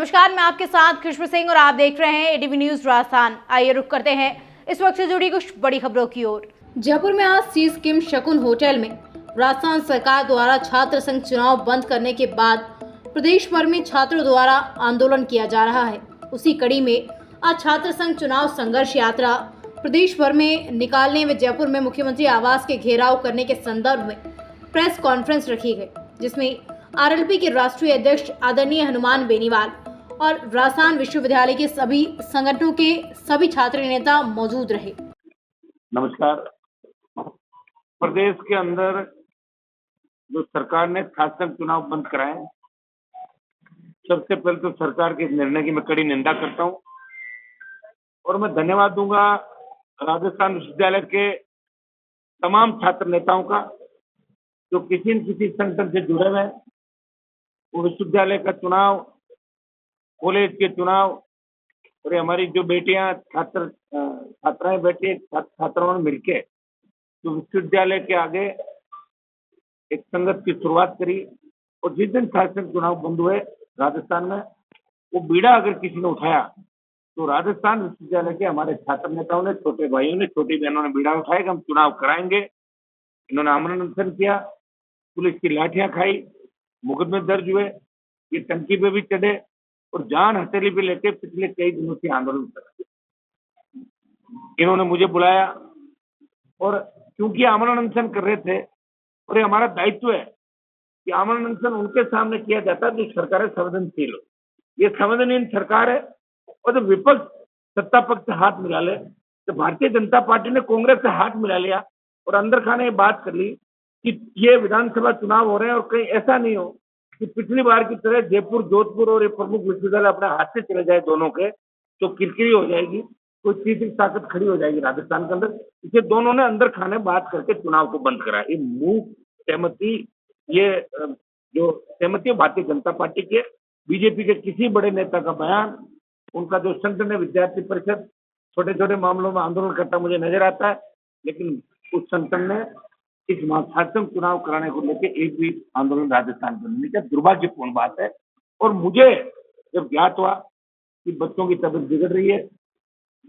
नमस्कार, मैं आपके साथ खुशबू सिंह और आप देख रहे हैं एटीवी न्यूज राजस्थान। आइए रुक करते हैं इस वक्त से जुड़ी कुछ बड़ी खबरों की ओर। जयपुर में आज सी स्कीम शकुन होटल में राजस्थान सरकार द्वारा छात्र संघ चुनाव बंद करने के बाद प्रदेश भर में छात्रों द्वारा आंदोलन किया जा रहा है। उसी कड़ी में आज छात्र संघ चुनाव संघर्ष यात्रा प्रदेश भर में निकालने व जयपुर में मुख्यमंत्री आवास के घेराव करने के संदर्भ में प्रेस कॉन्फ्रेंस रखी गई, जिसमें आरएलपी के राष्ट्रीय अध्यक्ष आदरणीय हनुमान बेनीवाल और राजस्थान विश्वविद्यालय के सभी संगठनों के सभी छात्र नेता मौजूद रहे। नमस्कार। प्रदेश के अंदर जो सरकार ने छात्र संघ चुनाव बंद कराए, सबसे पहले तो सरकार के निर्णय की मैं कड़ी निंदा करता हूं और मैं धन्यवाद दूंगा राजस्थान विश्वविद्यालय के तमाम छात्र नेताओं का जो किसी न किसी संगठन से जुड़े हुए हैं। वो विश्वविद्यालय का चुनाव, कॉलेज के चुनाव और हमारी जो बेटियां छात्राएं बैठी छात्राओं ने मिलकर जो विश्वविद्यालय के आगे एक संघर्ष की शुरुआत करी और जिस दिन छात्र संघ चुनाव बंद हुए राजस्थान में, वो बीड़ा अगर किसी ने उठाया तो राजस्थान विश्वविद्यालय के हमारे छात्र नेताओं ने, छोटे भाइयों ने, छोटी बहनों ने बीड़ा उठाया कि हम चुनाव कराएंगे। इन्होंने आमरण अनशन किया, पुलिस की लाठियां खाई, मुकदमे दर्ज हुए, ये टंकी पे भी चढ़े और जान हथेली पे लेके पिछले कई दिनों से आंदोलन कर रहे थे। इन्होंने मुझे बुलाया और क्योंकि आमरण अनशन कर रहे थे और ये हमारा दायित्व है कि आमरण अनशन उनके सामने किया जाता है जो सरकार संवेदनशील हो। ये संवेदनहीन सरकार है और जब विपक्ष सत्ता पक्ष से हाथ मिला ले, तो भारतीय जनता पार्टी ने कांग्रेस से हाथ मिला लिया और अंदर खाने ये बात कर ली कि ये विधानसभा चुनाव हो रहे हैं और कहीं ऐसा नहीं हो कि पिछली बार की तरह जयपुर, जोधपुर और ये प्रमुख विश्वविद्यालय अपने हाथ से चले जाए दोनों के, तो किरकिरी हो जाएगी, कोई तीसरी ताकत खड़ी हो जाएगी राजस्थान के अंदर। इसे दोनों ने अंदर खाने बात करके चुनाव को बंद करा। ये मूक सहमति, ये जो सहमति भारतीय जनता पार्टी के, बीजेपी के किसी बड़े नेता का बयान, उनका जो संगठन है विद्यार्थी परिषद, छोटे छोटे मामलों में आंदोलन करता मुझे नजर आता है, लेकिन उस संगठन ने इस छात्र चुनाव कराने को लेकर एक भी आंदोलन राजस्थान में नहीं किया। दुर्भाग्यपूर्ण बात है। और मुझे जब ज्ञात हुआ कि बच्चों की तबीयत बिगड़ रही है,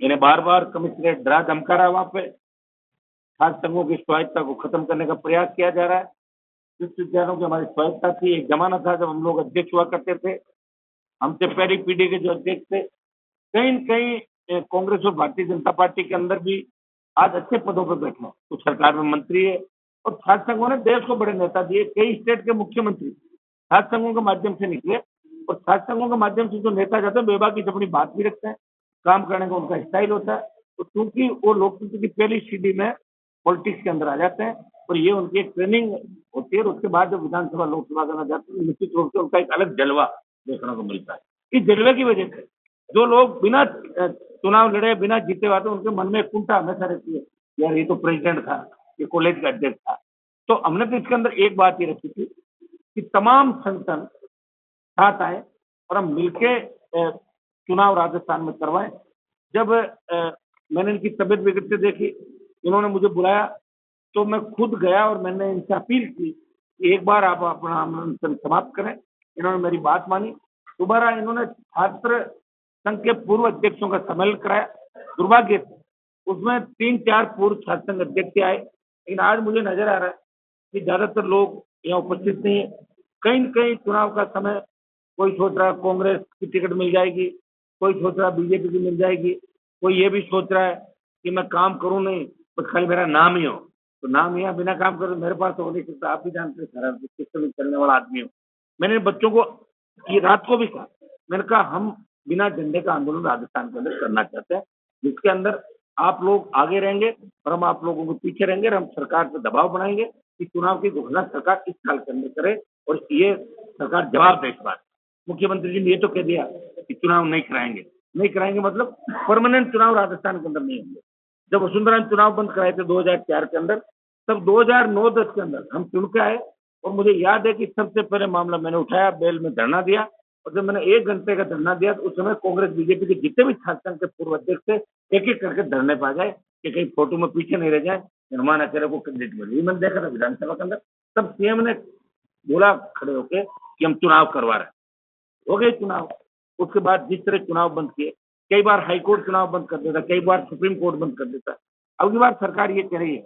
इन्हें बार बार कमिश्नरेट डरा धमका रहा है, वहां पे छात्र संघों की स्वायत्ता को खत्म करने का प्रयास किया जा रहा है। विश्वविद्यालयों की हमारी स्वायत्ता थी, एक जमाना था जब हम लोग अध्यक्ष हुआ करते थे, हमसे पहली पीढ़ी के जो अध्यक्ष थे, कहीं न कहीं कांग्रेस और भारतीय जनता पार्टी के अंदर भी आज अच्छे पदों पर बैठे हैं, कुछ सरकार में मंत्री है और छात्र संघों ने देश को बड़े नेता दिए। कई स्टेट के मुख्यमंत्री छात्र संघों के माध्यम से निकले और छात्र संघों के माध्यम से जो नेता जाते हैं बेबाकी अपनी बात भी रखते हैं, काम करने का उनका स्टाइल होता है। तो क्योंकि वो लोकतंत्र की पहली सीढ़ी में पॉलिटिक्स के अंदर आ जाते हैं और ये उनकी एक ट्रेनिंग होती है और उसके बाद जब विधानसभा लोकसभा करना जाते हैं, निश्चित रूप से उनका एक अलग जलवा देखने को मिलता है। इस जलवे की वजह से जो लोग बिना चुनाव लड़े, बिना जीते हुए आते, उनके मन में कुंठा हमेशा रहती है, यार ये तो प्रेसिडेंट था, ये कॉलेज का अध्यक्ष था। तो हमने तो इसके अंदर एक बात ये रखी थी कि तमाम संगठन साथ आए और हम मिलके चुनाव राजस्थान में करवाएं। जब मैंने इनकी तबीयत बिगड़ते देखी, इन्होंने मुझे बुलाया, तो मैं खुद गया और मैंने इनसे अपील की कि एक बार आप अपना आंदोलन समाप्त करें। इन्होंने मेरी बात मानी। दोबारा इन्होंने छात्र संघ के पूर्व अध्यक्षों का सम्मेलन कराया। दुर्भाग्य से उसमें 3-4 पूर्व छात्र संघ अध्यक्ष आए, लेकिन आज मुझे नजर आ रहा है कि ज्यादातर लोग यहाँ उपस्थित नहीं है। कहीं न कहीं चुनाव का समय, कोई सोच रहा है कांग्रेस की टिकट मिल जाएगी, कोई सोच रहा है बीजेपी की मिल जाएगी, कोई ये भी सोच रहा है कि मैं काम करूं नहीं, बस खाली मेरा नाम ही हो। तो नाम ही बिना काम करे मेरे पास तो हो नहीं सकता। आप भी जानते हैं सारा सिस्टम में चलने वाला आदमी हूँ। मैंने बच्चों को ये रात को भी कहा, मैंने कहा हम बिना झंडे का आंदोलन राजस्थान के अंदर करना चाहते हैं, जिसके अंदर आप लोग आगे रहेंगे और हम आप लोगों को पीछे रहेंगे और हम सरकार पर दबाव बनाएंगे कि चुनाव की घोषणा सरकार इस साल के अंदर करे और ये सरकार जवाब दे इस बात। मुख्यमंत्री जी ने ये तो कह दिया कि चुनाव नहीं कराएंगे मतलब परमानेंट चुनाव राजस्थान के अंदर नहीं होंगे। जब वसुंधरा ने चुनाव बंद कराए थे 2004 के अंदर, तब 2009-10 के अंदर हम चुन के आए और मुझे याद है कि सबसे पहले मामला मैंने उठाया, बेल में धरना दिया और जब मैंने 1 घंटे का धरना दिया तो उस समय कांग्रेस बीजेपी के जितने भी छात्र संघ के पूर्व अध्यक्ष थे, एक एक करके धरने पा जाए कि कहीं फोटो में पीछे नहीं रह जाए, निर्माण आचार्य को कैंडिडेट मिले। मैंने देखा था विधानसभा के अंदर, तब सीएम ने बोला खड़े होके कि हम चुनाव करवा रहे हैं। हो गए चुनाव। उसके बाद जिस तरह चुनाव बंद किए, कई बार हाई कोर्ट चुनाव बंद कर देता, कई बार सुप्रीम कोर्ट बंद कर देता। अब की बार सरकार ये कह रही है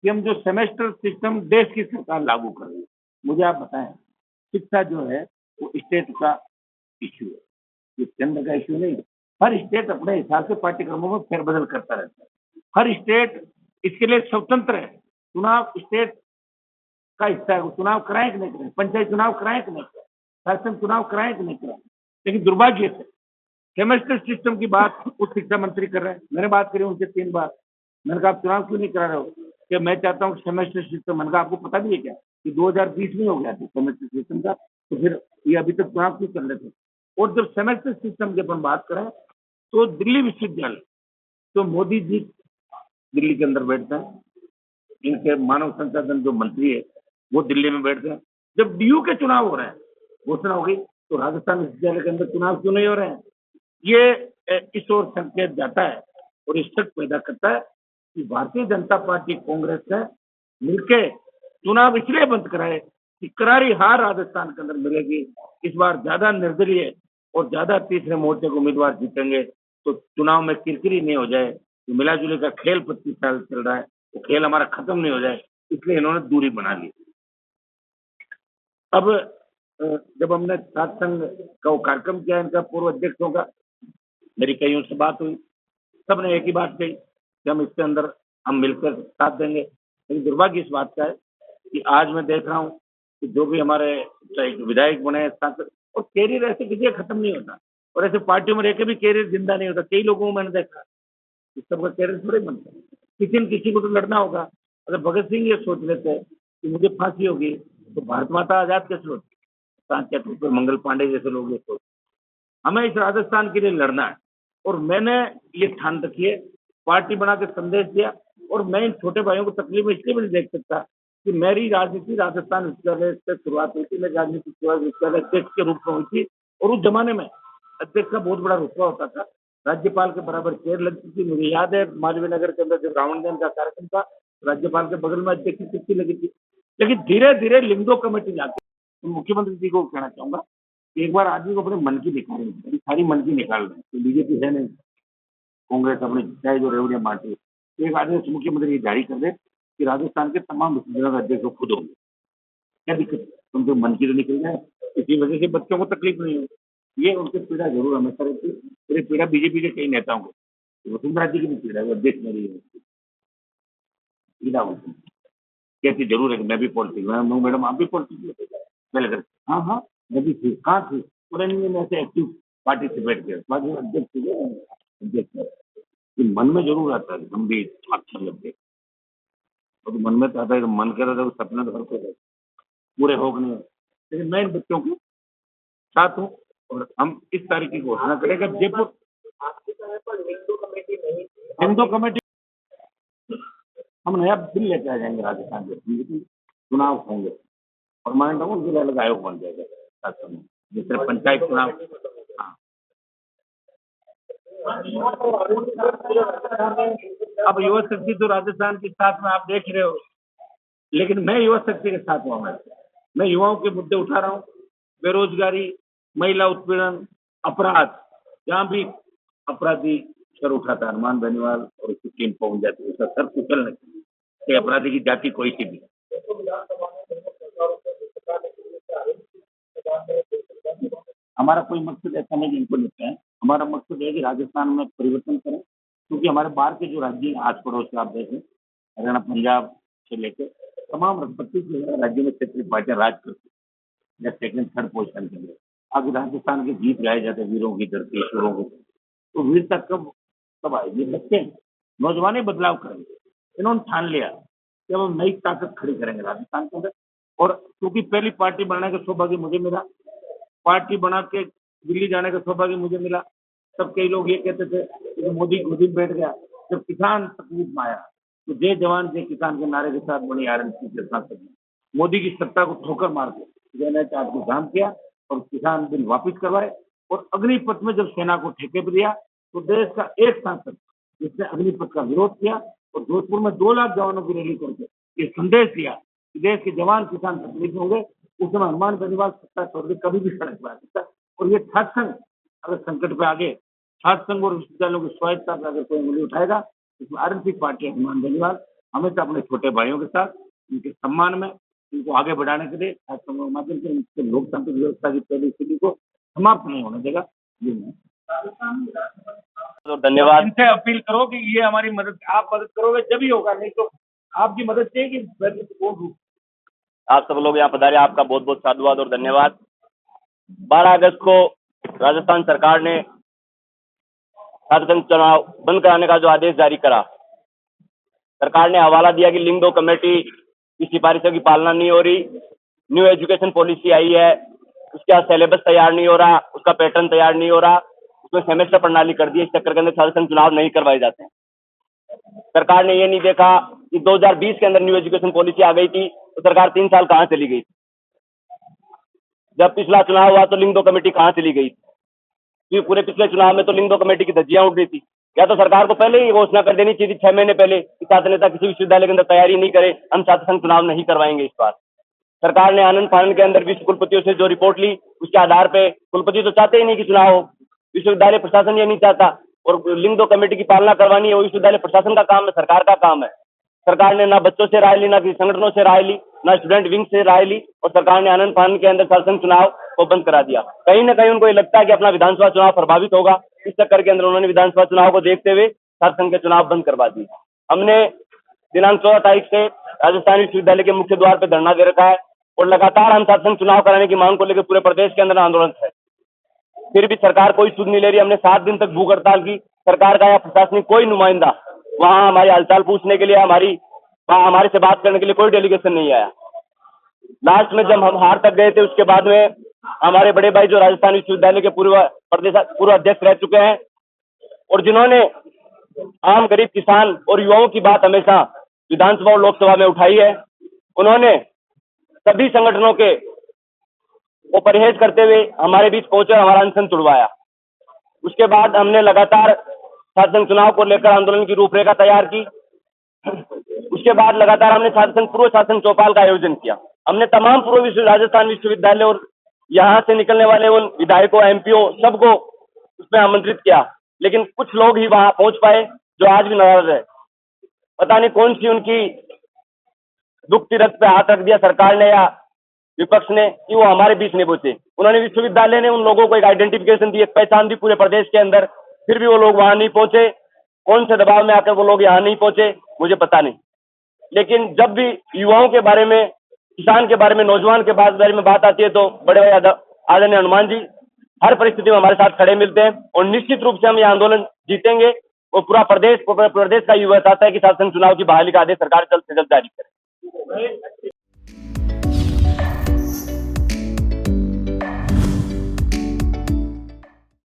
कि हम जो सेमेस्टर सिस्टम देश की सरकार लागू कर रही है। मुझे आप बताएं, शिक्षा जो है वो स्टेट का इश्यू है, ये केंद्र का इश्यू नहीं है। हर स्टेट अपने हिसाब से पाठ्यक्रमों में फेरबदल करता रहता है। हर स्टेट इसके लिए स्वतंत्र है। चुनाव स्टेट का हिस्सा है, वो चुनाव कराएं कि नहीं कराएं, पंचायत चुनाव कराएं कि नहीं कराएं, शासन चुनाव कराएं कि नहीं कराएं। लेकिन दुर्भाग्य से सेमेस्टर सिस्टम की बात उच्च शिक्षा मंत्री कर रहे हैं। मैंने बात करी उनसे 3 बार। मैंने कहा आप चुनाव क्यों नहीं करा रहे हो? कि मैं चाहता हूँ सेमेस्टर सिस्टम। मैंने कहा आपको पता भी है क्या कि 2020 में हो गया था सेमेस्टर सिस्टम का, तो फिर ये अभी तक चुनाव क्यों कर लेते? और जब सेमेस्टर सिस्टम की अपन बात करें तो दिल्ली विश्वविद्यालय, तो मोदी जी दिल्ली के अंदर बैठते हैं, इनके मानव संसाधन जो मंत्री है वो दिल्ली में बैठते हैं। जब डीयू के चुनाव हो रहे हैं, घोषणा हो गई, तो राजस्थान विश्वविद्यालय के अंदर चुनाव क्यों नहीं हो रहे हैं? ये इस ओर संकेत जाता है और इस तक पैदा करता है कि भारतीय जनता पार्टी कांग्रेस से मिलके चुनाव इसलिए बंद कराए कि करारी हार राजस्थान के अंदर मिलेगी। इस बार ज्यादा निर्दलीय और ज्यादा तीसरे मोर्चे के उम्मीदवार जीतेंगे तो चुनाव में किरकिरी नहीं हो जाए। जो मिला जुले का खेल 25 साल चल रहा है वो खेल हमारा खत्म नहीं हो जाए, इसलिए इन्होंने दूरी बना ली। अब जब हमने छात्र संघ का वो कार्यक्रम किया इनका पूर्व अध्यक्षों का, मेरी कईयों से बात हुई, सबने एक ही बात कही कि हम इसके अंदर हम मिलकर साथ देंगे। लेकिन दुर्भाग्य इस बात का है कि आज मैं देख रहा हूँ कि जो भी हमारे विधायक बने सांसद, और कैरियर ऐसे किसी का खत्म नहीं होता, और ऐसे पार्टियों में रह के भी कैरियर जिंदा नहीं होता। कई लोगों को मैंने देखा, इस सबका कैरियर थोड़े बनता है। किसी न किसी को तो लड़ना होगा। अगर भगत सिंह ये सोच लेते कि मुझे फांसी होगी तो भारत माता आजाद कैसे होती? सांची मंगल पांडे जैसे लोग ये सोच। हमें इस राजस्थान के लिए लड़ना है और मैंने ये ठान रखी है, पार्टी बना के संदेश दिया। और मैं इन छोटे भाइयों को तकलीफ में इसलिए भी नहीं देख सकता कि मेरी राजनीति राजस्थान विश्वविद्यालय से शुरुआत हुई थी। मेरी राजनीति विश्वविद्यालय अध्यक्ष के रूप में हुई थी और उस जमाने में अध्यक्ष का बहुत बड़ा रुतबा होता था, राज्यपाल के बराबर चेयर लगती थी। मुझे याद है मालवीय नगर के अंदर जब रावण दहन का कार्यक्रम था, राज्यपाल के बगल में अध्यक्ष की कुर्सी लगी थी। लेकिन धीरे धीरे लिंगदो कमेटी जाके, तो मुख्यमंत्री जी को कहना चाहूंगा कि एक बार आदमी को अपने मन की निकालें, सारी मन की निकाल रहे हैं। तो बीजेपी है नहीं, कांग्रेस अपने चाहे जो रेवड़िया मारती है, एक आदेश मुख्यमंत्री जारी कर दे कि राजस्थान के तमाम विश्वविद्यालय का अध्यक्ष खुद होंगे। क्या दिक्कत है? उनके मन की तो निकल जाए, इसी वजह से बच्चों को तकलीफ नहीं हो। ये उनकी पीड़ा जरूर हमेशा रहती है। पूरी पीड़ा बीजेपी के कई नेताओं को, वसुंधरा जी की भी पीड़ा है, वो अध्यक्ष मेरी है, पीड़ा होती है। कहती जरूर है कि मैं भी पॉलिटिक्स में, मैडम आप भी पॉलिटिक्स में पहले कर, हाँ हाँ मैं भी थी, कहाँ थी? पूरे में ऐसे एक्टिव पार्टिसिपेट किया, बाद में अध्यक्ष मन में जरूर आता है हम भी अच्छा लगते, और तो मन में तो आता है, मन कर रहा था सपना तो हर कोई पूरे हो नहीं। लेकिन मैं इन बच्चों के साथ हूँ और हम इस तारीख की घोषणा करेंगे। जयपुर हिंदू कमेटी हम नया बिल लेके आ जाएंगे राजस्थान के, चुनाव होंगे परमानेंट होंगे, उनके लिए अलग आयोग बन जाएगा शासन में, जिस तरह पंचायत चुनाव। हाँ, अब युवा शक्ति तो राजस्थान के साथ में आप देख रहे हो, लेकिन मैं युवा शक्ति के साथ हूँ। मैं युवाओं के मुद्दे उठा रहा हूँ, बेरोजगारी, महिला उत्पीड़न, अपराध, जहाँ भी अपराधी सर उठाता है, हनुमान बेनीवाल और उसकी टीम पहुंच जाती है, उसका सर कुचलने के, अपराधी की जाति कोई सी भी। हमारा कोई मकसद ऐसा नहीं कि इनको निपटाएं, हमारा मकसद है कि राजस्थान में परिवर्तन करें, क्योंकि हमारे बाहर के जो राज्य हैं आस पड़ोस से आप देखें, हरियाणा पंजाब से लेकर तमाम 25 राज्यों में क्षेत्रीय पार्टियां राज करती है, या सेकंड थर्ड पोजिशन के लिए। अब राजस्थान के गीत गाए जाते हैं, वीरों की धरती, शुरों की, तो वीरता कब आएगी? बच्चे नौजवान बदलाव करेंगे। इन्होंने ठान लिया कि हम नई ताकत खड़ी करेंगे राजस्थान के अंदर। और क्योंकि पहली पार्टी बनाने का सौभाग्य मुझे मिला, पार्टी बना के दिल्ली जाने का सौभाग्य मुझे मिला, तब कई लोग ये कहते थे कि मोदी गोदी में बैठ गया। जब किसान तकलीफ में आया तो जय जवान जय किसान के नारे के साथ बनी आरएनसी के साथ मोदी की सत्ता को ठोकर मार के जयललिता को काम किया और किसान बिल वापिस करवाए। और अग्निपथ में जब सेना को ठेके पर दिया तो देश का एक सांसद जिसने अग्निपथ का विरोध किया और जोधपुर में 2 लाख जवानों की रैली करके ये संदेश दिया कि देश के जवान किसान तकलीफ होंगे, उस समय हनुमान बेनीवाल सत्ता छोड़ के कभी भी सड़क पर आ सकता है। और ये छात्र संघ अगर संकट पे आगे छात्र संघ और विश्वविद्यालयों की स्वायत्तता पे अगर कोई उंगली उठाएगा, इसमें आरएनपी पार्टी हनुमान बेनीवाल हमेशा अपने छोटे भाइयों के साथ, उनके सम्मान में, इनको आगे बढ़ाने के लिए छात्र संघों के माध्यम से उनके लोकतांत्रिक व्यवस्था की पहली स्थिति को समाप्त नहीं होने देगा। जी मैं तो धन्यवाद। इनसे अपील करो कि ये हमारी मदद, आप मदद करोगे जब ही होगा, नहीं तो आपकी मदद चाहिए कि मैं सपोर्ट हूँ। आप सब लोग यहाँ पधारे, आपका बहुत बहुत साधुवाद और धन्यवाद। 12 अगस्त को राजस्थान सरकार ने छात्र संघ चुनाव बंद कराने का जो आदेश जारी करा, सरकार ने हवाला दिया कि लिंग 2 कमेटी की सिफारिशों की पालना नहीं हो रही, न्यू एजुकेशन पॉलिसी आई है, उसका सिलेबस तैयार नहीं हो रहा, उसका पैटर्न तैयार नहीं हो रहा, उसमें सेमेस्टर प्रणाली कर दी, इस चक्कर के अंदर छात्र संघ चुनाव नहीं करवाए जाते हैं। सरकार ने ये नहीं देखा कि 2020 के अंदर न्यू एजुकेशन पॉलिसी आ गई थी, तो सरकार 3 साल कहाँ चली गई? जब पिछला चुनाव हुआ तो लिंग 2 कमेटी कहाँ चली गई? क्योंकि पूरे पिछले चुनाव में तो लिंग 2 कमेटी की धज्जियां उड़ रही थी। या तो सरकार को पहले ही घोषणा कर देनी चाहिए 6 महीने पहले कि छात्र नेता किसी विश्वविद्यालय के अंदर तैयारी नहीं करे, हम छात्र संघ चुनाव नहीं करवाएंगे इस बार। सरकार ने आनंद फानंद के अंदर विश्व कुलपतियों से जो रिपोर्ट ली, उसके आधार पे कुलपति तो चाहते ही नहीं कि चुनाव हो, विश्वविद्यालय प्रशासन ये नहीं चाहता, और लिंग 2 कमेटी की पालना करवानी है वो विश्वविद्यालय प्रशासन का काम है, सरकार का काम है। सरकार ने ना बच्चों से राय ली, ना किसी संगठनों से राय ली, ना स्टूडेंट विंग से राय ली, और सरकार ने आनंद फानंद के अंदर छात्र संघ चुनाव को बंद करा दिया। कहीं ना कहीं उनको ये लगता है कि अपना विधानसभा चुनाव प्रभावित होगा, इस चक्कर के अंदर उन्होंने विधानसभा चुनाव को देखते हुए छात्र संघ के चुनाव बंद करवा दिए। हमने दिनांक 14 तारीख से राजस्थान विश्वविद्यालय के मुख्य द्वार पर धरना दे रखा है, और लगातार हम छात्र संघ चुनाव कराने की मांग को लेकर पूरे प्रदेश के अंदर आंदोलन है। फिर भी सरकार कोई सुध नहीं ले रही। हमने 7 दिन तक भूख हड़ताल की, सरकार का या प्रशासनिक कोई नुमाइंदा वहाँ हमारी हालचाल पूछने के लिए, हमारे से बात करने के लिए कोई डेलीगेशन नहीं आया। लास्ट में जब हम हार तक गए थे, उसके बाद में हमारे बड़े भाई जो राजस्थान विश्वविद्यालय के पूर्व अध्यक्ष रह चुके हैं, और जिन्होंने आम गरीब किसान और युवाओं की बात हमेशा विधानसभा और लोकसभा में उठाई है, उन्होंने सभी संगठनों के वो परहेज करते हुए हमारे बीच पहुंचे, हमारा अनशन तुड़वाया। उसके बाद हमने लगातार छात्र संघ चुनाव को लेकर आंदोलन की रूपरेखा तैयार की। उसके बाद लगातार हमने पूर्व छात्र संघ चौपाल का आयोजन किया। हमने तमाम राजस्थान विश्वविद्यालय और यहाँ से निकलने वाले उन विधायकों, एमपीओ सबको उसमें आमंत्रित किया, लेकिन कुछ लोग ही वहां पहुंच पाए जो आज भी नाराज है। पता नहीं कौन सी उनकी दुख तीरथ पे हाथ रख दिया सरकार ने या विपक्ष ने कि वो हमारे बीच नहीं पहुंचे। उन्होंने विश्वविद्यालय ने उन लोगों को एक आइडेंटिफिकेशन दी, एक पहचान दी पूरे प्रदेश के अंदर, फिर भी वो लोग वहां नहीं पहुंचे। कौन से दबाव में आकर वो लोग यहाँ नहीं पहुंचे मुझे पता नहीं, लेकिन जब भी युवाओं के बारे में, किसान के बारे में, नौजवान के बारे में बात आती है तो बड़े आदरणीय हनुमान जी हर परिस्थिति में हमारे साथ खड़े मिलते हैं, और निश्चित रूप से हम ये आंदोलन जीतेंगे। और पूरा प्रदेश का युवा चाहता है कि छात्र संघ चुनाव की बहाली का आदेश सरकार जल्द से जल्द जारी करे।